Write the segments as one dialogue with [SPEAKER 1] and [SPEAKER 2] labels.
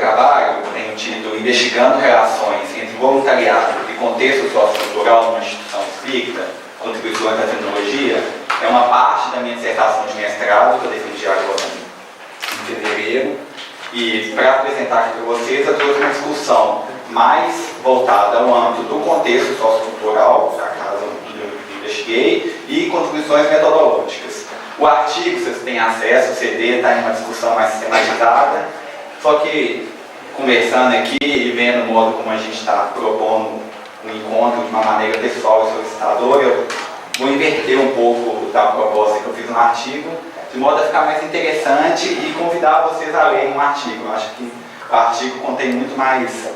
[SPEAKER 1] trabalho, eu tenho tido investigando relações entre voluntariado e contexto sociocultural numa instituição espírita, contribuições da tecnologia, é uma parte da minha dissertação de mestrado que eu defendi agora em fevereiro. E para apresentar aqui para vocês, eu trouxe uma discussão mais voltada ao âmbito do contexto sociocultural, da casa que eu investiguei, e contribuições metodológicas. O artigo, vocês têm acesso, o CD está em uma discussão mais sistematizada, só que conversando aqui e vendo o modo como a gente está propondo um encontro de uma maneira pessoal e solicitadora, eu vou inverter um pouco da proposta que eu fiz no artigo, de modo a ficar mais interessante e convidar vocês a lerem um artigo. Eu acho que o artigo contém muito mais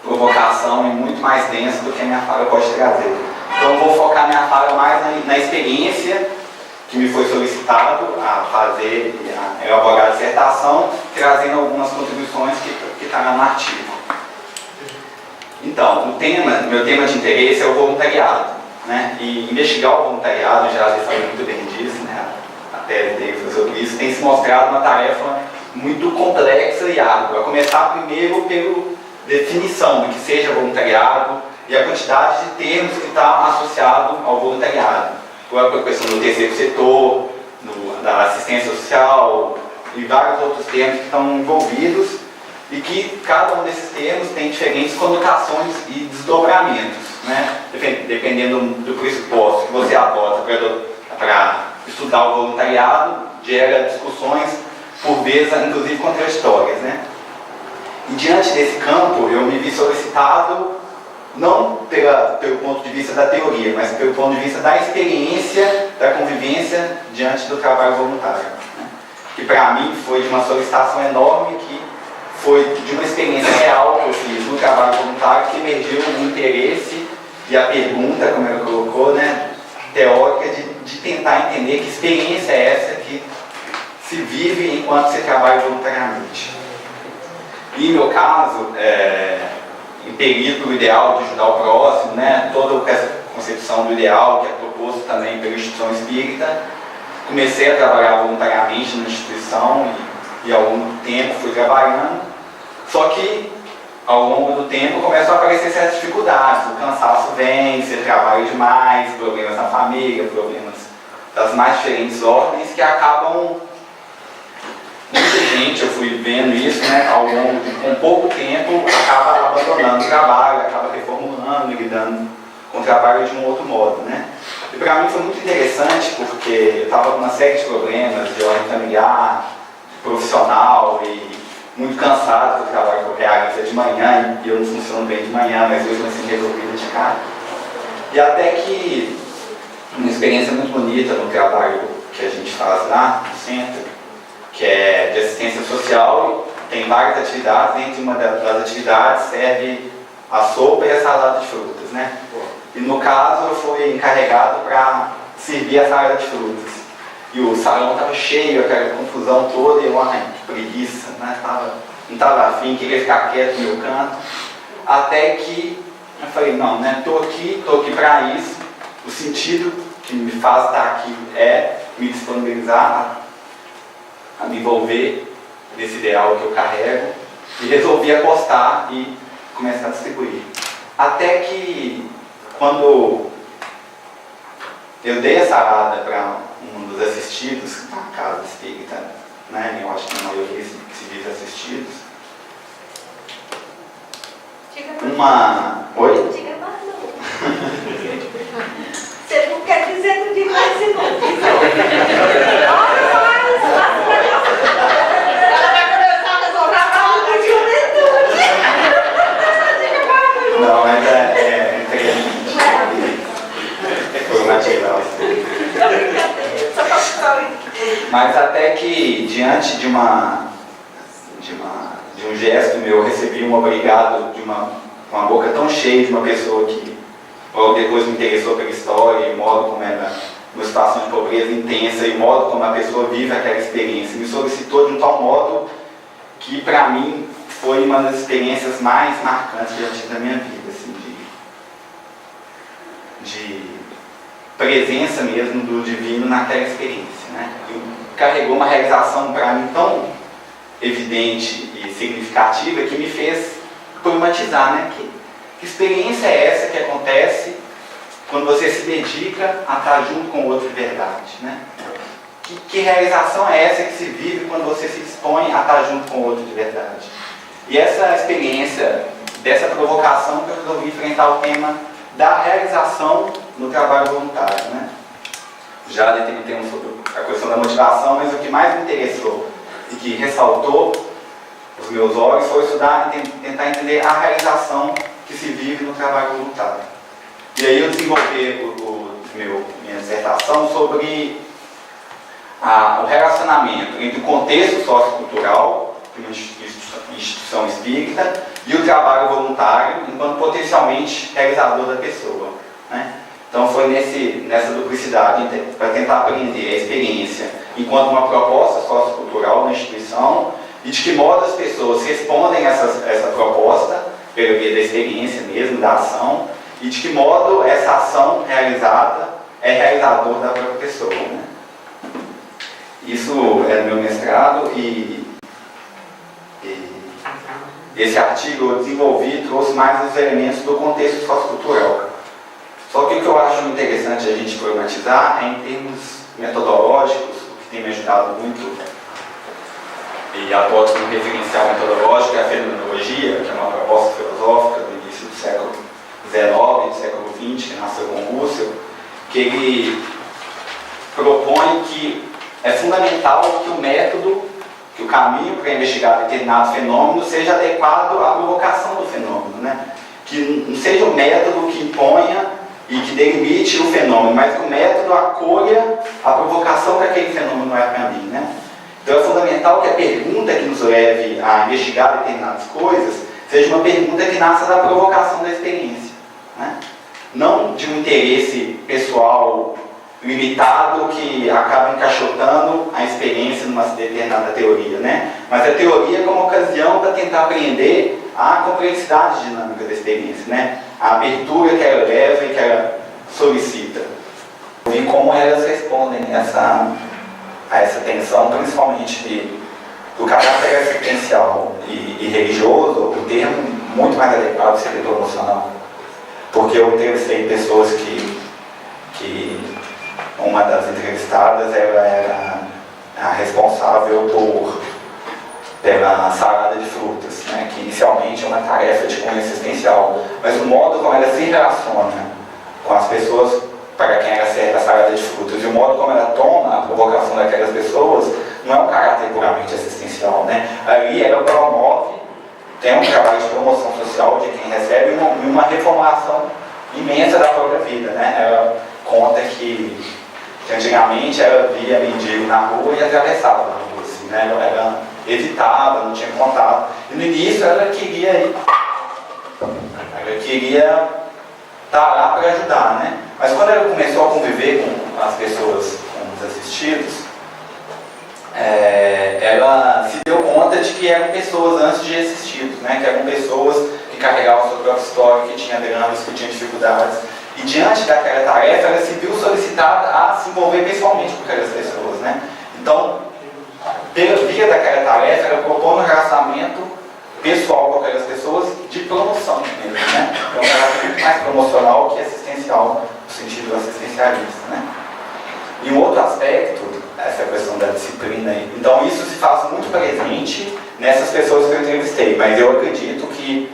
[SPEAKER 1] provocação e muito mais denso do que a minha fala pode trazer. Então eu vou focar minha fala mais na experiência que me foi solicitado a fazer e a elaborar a dissertação, trazendo algumas contribuições que está no artigo. Então, meu tema de interesse é o voluntariado, né? E investigar o voluntariado, já sabe muito bem disso, né? A tese dele foi sobre isso, tem se mostrado uma tarefa muito complexa e árdua. A começar primeiro pela definição do que seja voluntariado e a quantidade de termos que está associado ao voluntariado. A questão do terceiro setor, da assistência social e vários outros termos que estão envolvidos e que cada um desses termos tem diferentes conotações e desdobramentos, né? Dependendo do pressuposto que você adota para estudar o voluntariado, gera discussões, por vezes, inclusive contraditórias, né? E diante desse campo, eu me vi solicitado não pelo ponto de vista da teoria, mas pelo ponto de vista da experiência, da convivência diante do trabalho voluntário, né? Que para mim foi de uma solicitação enorme, que foi de uma experiência real que eu fiz no trabalho voluntário, que emergiu o interesse e a pergunta, como ela colocou, né, teórica, de tentar entender que experiência é essa que se vive enquanto se trabalha voluntariamente. E, no meu caso, impelido pelo ideal de ajudar o próximo, né? Toda essa concepção do ideal que é proposto também pela instituição espírita, comecei a trabalhar voluntariamente na instituição e ao longo do tempo fui trabalhando, só que ao longo do tempo começam a aparecer certas dificuldades, o cansaço vem, você trabalha demais, problemas na família, problemas das mais diferentes ordens que acabam. Muita gente, eu fui vendo isso, né, ao longo de com pouco tempo, acaba abandonando o trabalho, acaba reformulando, lidando com o trabalho de um outro modo, né. E para mim foi muito interessante porque eu estava com uma série de problemas de ordem familiar, profissional e muito cansado do trabalho que eu realizo de manhã, e eu não funciono bem de manhã, mas mesmo assim resolvi de cara. E até que uma experiência muito bonita no trabalho que a gente faz lá no centro, que é de assistência social, tem várias atividades, entre uma das atividades serve a sopa e a salada de frutas, né? E no caso eu fui encarregado para servir a salada de frutas. E o salão estava cheio, aquela confusão toda, e eu, que preguiça, né? Não estava afim, queria ficar quieto no meu canto. Até que eu falei, não, né? Estou aqui para isso. O sentido que me faz estar aqui é me disponibilizar a me envolver nesse ideal que eu carrego, e resolvi apostar e começar a distribuir. Até que, quando eu dei a salada para um dos assistidos, na casa espírita, né, eu acho que a maioria se diz assistidos, Oi?
[SPEAKER 2] Diga mais não. Você não quer dizer que diga mais se não quiser. Ela vai começar a resolver a causa de juventude.
[SPEAKER 1] Não, mas foi uma atividade.
[SPEAKER 2] Só para ficar.
[SPEAKER 1] Mas até que, diante de um gesto meu, eu recebi um obrigado de uma boca tão cheia de uma pessoa que logo depois me interessou pela história e o modo como era uma situação de pobreza intensa e o modo como a pessoa vive aquela experiência. Me solicitou de um tal modo que, para mim, foi uma das experiências mais marcantes que eu tive na minha vida, assim, de presença mesmo do divino naquela experiência, né? E carregou uma realização para mim tão evidente e significativa que me fez problematizar, né? Que experiência é essa que acontece quando você se dedica a estar junto com o outro de verdade, né? Que realização é essa que se vive quando você se dispõe a estar junto com o outro de verdade? E essa experiência, dessa provocação que eu resolvi enfrentar o tema da realização no trabalho voluntário, né? Já determinamos sobre a questão da motivação, mas o que mais me interessou e que ressaltou os meus olhos foi estudar e tentar entender a realização que se vive no trabalho voluntário. E aí eu desenvolvi minha dissertação sobre o relacionamento entre o contexto sociocultural de uma instituição espírita e o trabalho voluntário enquanto potencialmente realizador da pessoa, né? Então foi nessa duplicidade para tentar aprender a experiência enquanto uma proposta sociocultural da instituição e de que modo as pessoas respondem a essa proposta pelo via da experiência mesmo, da ação, e de que modo essa ação realizada é realizador da própria pessoa, né? Isso é meu mestrado e esse artigo eu desenvolvi e trouxe mais os elementos do contexto sociocultural. Só que o que eu acho interessante a gente problematizar é em termos metodológicos, o que tem me ajudado muito, e adoto como referencial metodológico é a fenomenologia, que é uma proposta filosófica do início do século XIX e do século XX, que nasceu com Russell, que ele propõe que é fundamental que o método, que o caminho para investigar determinado fenômeno seja adequado à provocação do fenômeno, né? Que não seja o método que imponha e que delimite o fenômeno, mas que o método acolha a provocação que aquele fenômeno é para mim, né? Então é fundamental que a pergunta que nos leve a investigar determinadas coisas seja uma pergunta que nasça da provocação da experiência, né? Não de um interesse pessoal limitado que acaba encaixotando a experiência numa determinada teoria, né? Mas a teoria como ocasião para tentar aprender a complexidade dinâmica da experiência, né? A abertura que ela leva e que ela solicita. E como elas respondem a essa tensão, principalmente do caráter existencial e religioso, o termo muito mais adequado seria do emocional. Porque eu entrevistei pessoas que uma das entrevistadas ela era a responsável pela salada de frutas, né, que inicialmente é uma tarefa de cunho existencial, mas o modo como ela se relaciona com as pessoas para quem ela serve a salada de frutas e o modo como ela toma a provocação daquelas pessoas não é um caráter puramente assistencial, né? Ali ela promove, tem um trabalho de promoção social de quem recebe uma reformulação imensa da própria vida, né? Ela conta que antigamente ela via mendigo na rua e atravessava na rua, assim, né? Ela evitava, não tinha contato. E no início ela queria estar lá para ajudar, né? Mas quando ela começou a conviver com as pessoas, com os assistidos, ela se deu conta de que eram pessoas antes de assistidos, né? Que eram pessoas que carregavam sua própria história, que tinham dramas, que tinham dificuldades. E diante daquela tarefa, ela se viu solicitada a se envolver pessoalmente com aquelas pessoas, né? Então, pela via daquela tarefa, ela propõe um relacionamento pessoal com aquelas pessoas de promoção mesmo, né? É um relacionamento muito mais promocional que assistencial, no sentido assistencialista, né? E um outro aspecto, essa questão da disciplina, então isso se faz muito presente nessas pessoas que eu entrevistei, mas eu acredito que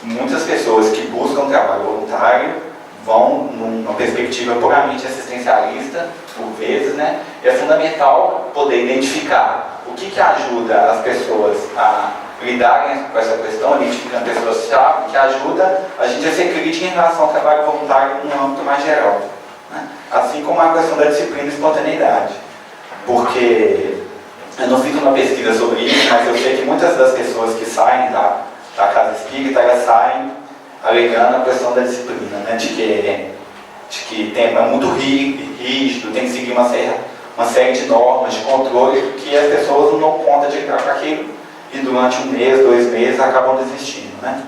[SPEAKER 1] muitas pessoas que buscam trabalho voluntário vão numa perspectiva puramente assistencialista, por vezes, né? E é fundamental poder identificar o que ajuda as pessoas a lidarem com essa questão, identificando pessoas-chave, que ajuda a gente a ser crítico em relação ao trabalho voluntário num âmbito mais geral, né? Assim como a questão da disciplina e espontaneidade. Porque eu não fiz uma pesquisa sobre isso, mas eu sei que muitas das pessoas que saem da casa espírita, elas saem alegando a questão da disciplina, né? de que é muito rígido, tem que seguir uma série de normas, de controle, que as pessoas não dão conta de lidar com aquilo e durante 1 mês, 2 meses acabam desistindo, né?